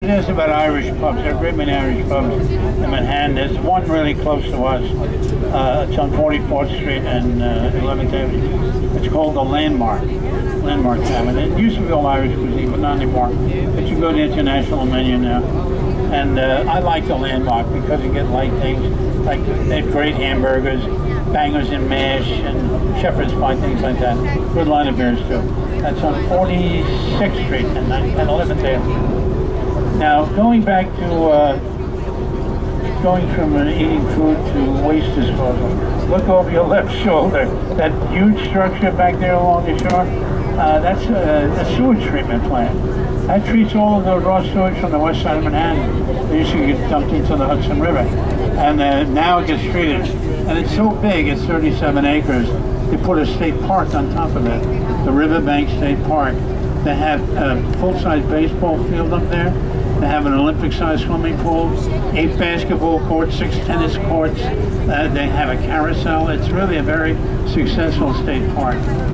asked about Irish pubs. There are great many Irish pubs in Manhattan. There's one really close to us. It's on 44th Street and 11th Avenue. It's called the Landmark Tavern. It used to be all Irish cuisine, but not anymore. But you go to the international menu now. And I like the Landmark because you get light things. Like they have great hamburgers, bangers and mash, and shepherd's pie, things like that. Good line of beers too. That's on 46th Street and 11th Avenue. Now, going back to going from eating food to waste disposal, look over your left shoulder. That huge structure back there along the shore, that's a sewage treatment plant. That treats all of the raw sewage from the west side of Manhattan. They used to get dumped into the Hudson River. And now it gets treated. And it's so big, it's 37 acres. They put a state park on top of it, the Riverbank State Park. They have a full-size baseball field up there. They have an Olympic-sized swimming pool, 8 basketball courts, 6 tennis courts. They have a carousel. It's really a very successful state park.